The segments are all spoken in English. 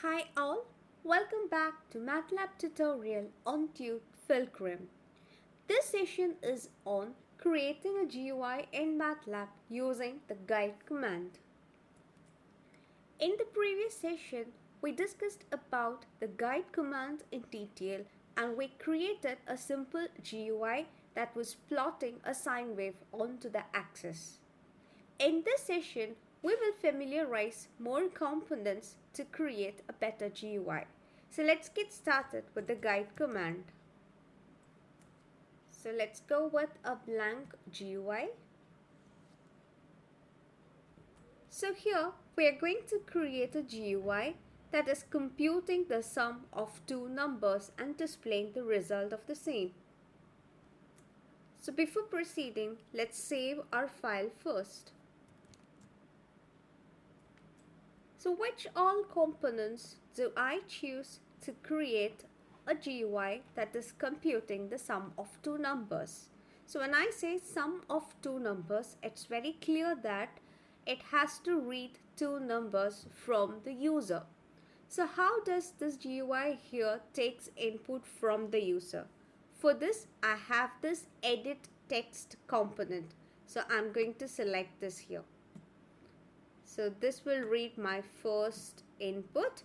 Hi all, welcome back to MATLAB tutorial on Tube Fulcrum. This session is on creating a GUI in MATLAB using the guide command. In the previous session, we discussed about the guide command in detail and we created a simple GUI that was plotting a sine wave onto the axis. In this session, we will familiarize more components to create a better GUI. So let's get started with the guide command. So let's go with a blank GUI. So here we are going to create a GUI that is computing the sum of two numbers and displaying the result of the same. So before proceeding, let's save our file first. So which all components do I choose to create a GUI that is computing the sum of two numbers? So when I say sum of two numbers, it's very clear that it has to read two numbers from the user. So how does this GUI here takes input from the user? For this, I have this edit text component. So I'm going to select this here. So this will read my first input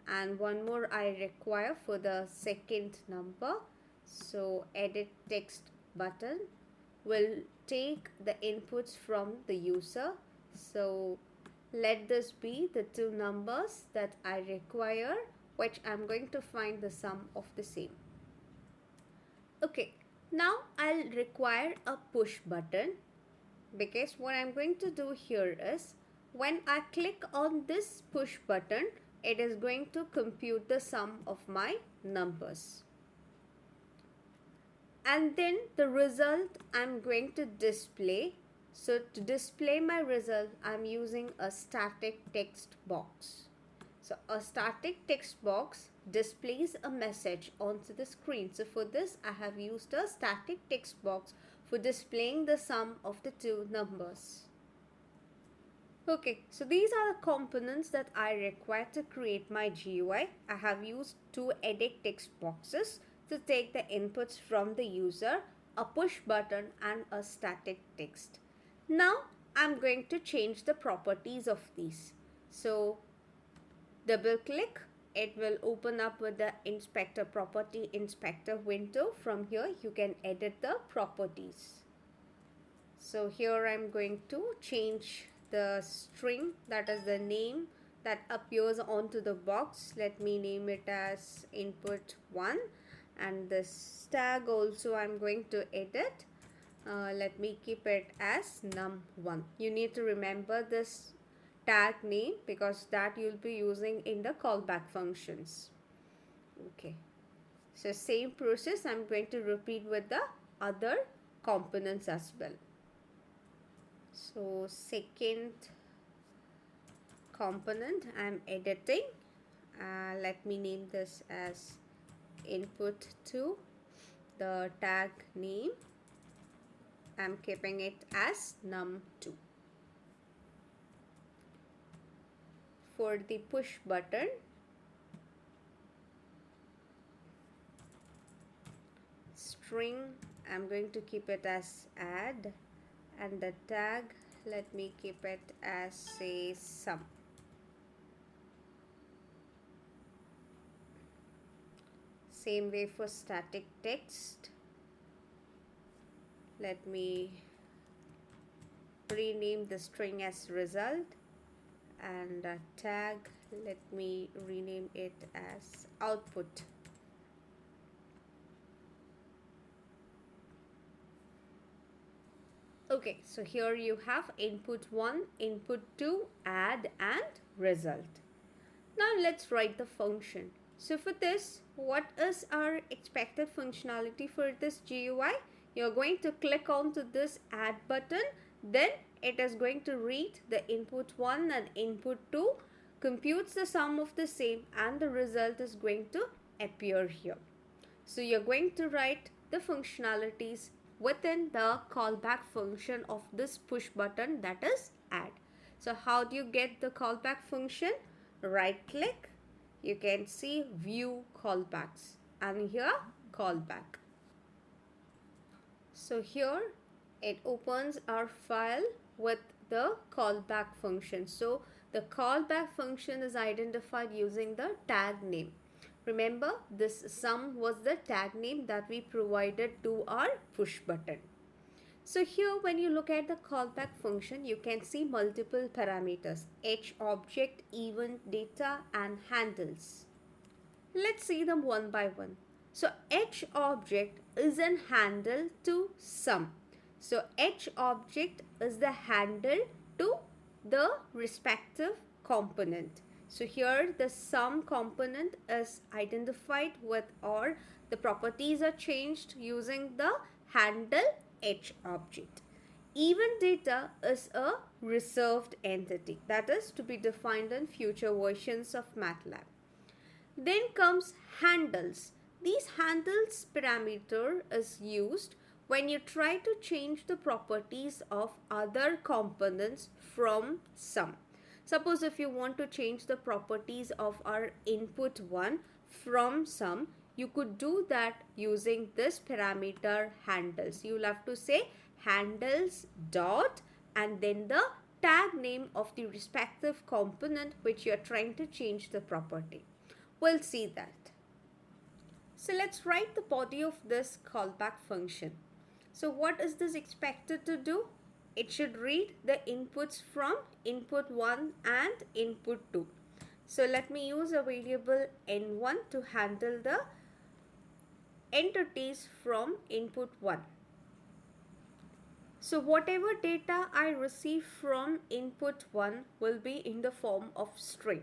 and one more I require for the second number. So edit text button will take the inputs from the user. So let this be the two numbers that I require, which I'm going to find the sum of the same. Okay, now I'll require a push button because what I'm going to do here is when I click on this push button, it is going to compute the sum of my numbers. And then the result I'm going to display. So to display my result, I'm using a static text box. So a static text box displays a message onto the screen. So for this, I have used a static text box for displaying the sum of the two numbers. Okay, so these are the components that I require to create my GUI. I have used two edit text boxes to take the inputs from the user, a push button and a static text. Now I'm going to change the properties of these. So double click, it will open up with the inspector property inspector window. From here you can edit the properties. So here I'm going to change the string, that is the name that appears onto the box. Let me name it as input 1 and this tag also I'm going to edit. Let me keep it as num1. You need to remember this tag name because that you'll be using in the callback functions. Okay, so same process I'm going to repeat with the other components as well. So second component I'm editing. Let me name this as input 2. The tag name I'm keeping it as num2. For the push button, string I'm going to keep it as add and the tag let me keep it as say sum. Same way for static text, let me rename the string as result and tag let me rename it as output. Okay, so here you have input 1, input 2, add and result. Now let's write the function. So for this, what is our expected functionality for this GUI? You're going to click onto this add button, then it is going to read the input 1 and input 2, computes the sum of the same and the result is going to appear here. So you're going to write the functionalities within the callback function of this push button, that is add. So how do you get the callback function? Right click, you can see view callbacks and here callback. So here it opens our file with the callback function. So the callback function is identified using the tag name. Remember, this sum was the tag name that we provided to our push button. So here when you look at the callback function, you can see multiple parameters: H object, event, data and handles. Let's see them one by one. So H object is an handle to sum. So H object is the handle to the respective component. So here the sum component is identified with, or the properties are changed using the handle H object. Event data is a reserved entity that is to be defined in future versions of MATLAB. Then comes handles. These handles parameter is used when you try to change the properties of other components from sum. Suppose if you want to change the properties of our input 1 from sum, you could do that using this parameter handles. You will have to say handles dot and then the tag name of the respective component which you are trying to change the property. We'll see that. So let's write the body of this callback function. So what is this expected to do? It should read the inputs from input 1 and input 2. So let me use a variable n1 to handle the entities from input 1. So whatever data I receive from input 1 will be in the form of string.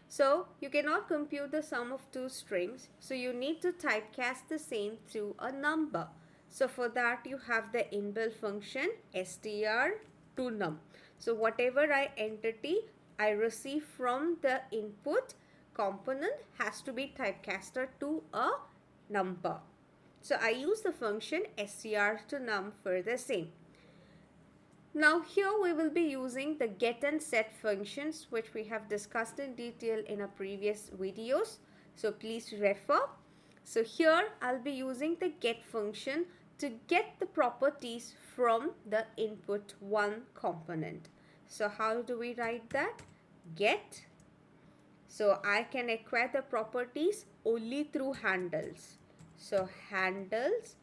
So you cannot compute the sum of two strings. So you need to typecast the same through a number. So for that you have the inbuilt function str to num. So whatever entity I receive from the input component has to be typecasted to a number. So I use the function str to num for the same. Now here we will be using the get and set functions which we have discussed in detail in our previous videos. So please refer. So here I'll be using the get function to get the properties from the input 1 component. So how do we write that? Get. So I can acquire the properties only through handles. So handles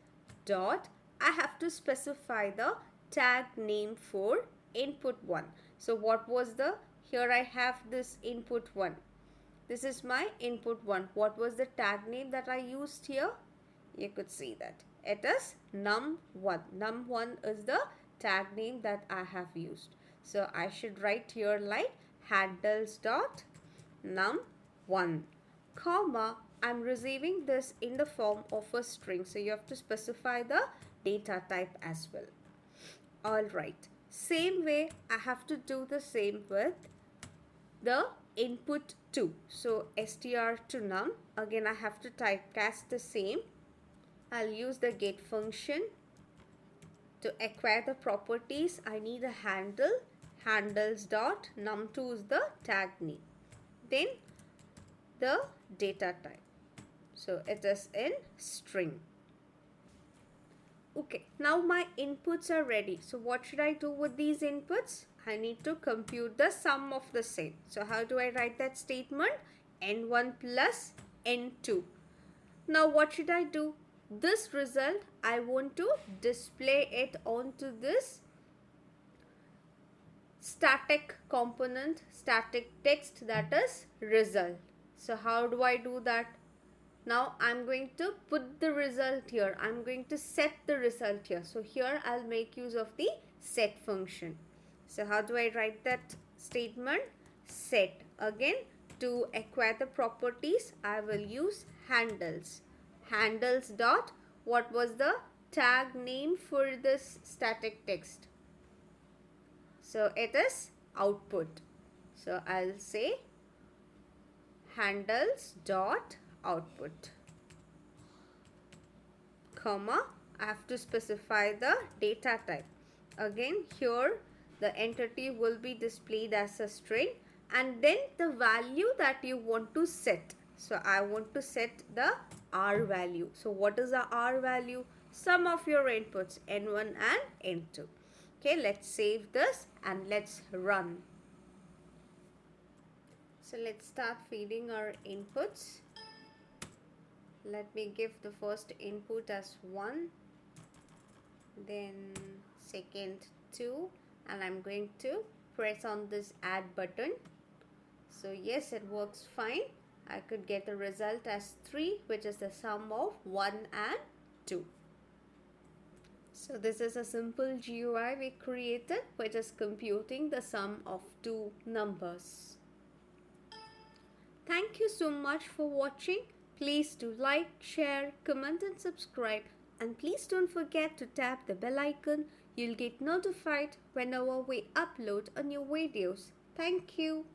dot, I have to specify the tag name for input 1. So what was the, here I have this input 1. This is my input 1. What was the tag name that I used here? You could see that. It is num1. Num1 is the tag name that I have used. So I should write here like handles dot num1, comma, I'm receiving this in the form of a string. So you have to specify the data type as well. Alright, same way I have to do the same with the input 2. So str to num, again I have to typecast the same. I'll use the get function to acquire the properties. I need a handle, handles dot num2 is the tag name. Then the data type. So it is in string. Okay, now my inputs are ready. So what should I do with these inputs? I need to compute the sum of the same. So how do I write that statement? n1 plus n2. Now what should I do? This result, I want to display it onto this static component, static text, that is result. So how do I do that? Now I'm going to put the result here. I'm going to set the result here. So here I'll make use of the set function. So how do I write that statement? Set. Again, to acquire the properties, I will use handles. Handles dot, what was the tag name for this static text? So it is output. So I'll say handles dot output, comma, I have to specify the data type. Again here the entity will be displayed as a string. and then the value that you want to set. So I want to set the R value. So what is the R value? Sum of your inputs N1 and N2. Okay, let's save this and let's run. So let's start feeding our inputs. Let me give the first input as 1, then second 2, and I'm going to press on this add button. So yes, it works fine. I could get the result as 3, which is the sum of 1 and 2. So this is a simple GUI we created, which is computing the sum of two numbers. Thank you so much for watching. Please do like, share, comment and subscribe. And please don't forget to tap the bell icon. You'll get notified whenever we upload a new videos. Thank you.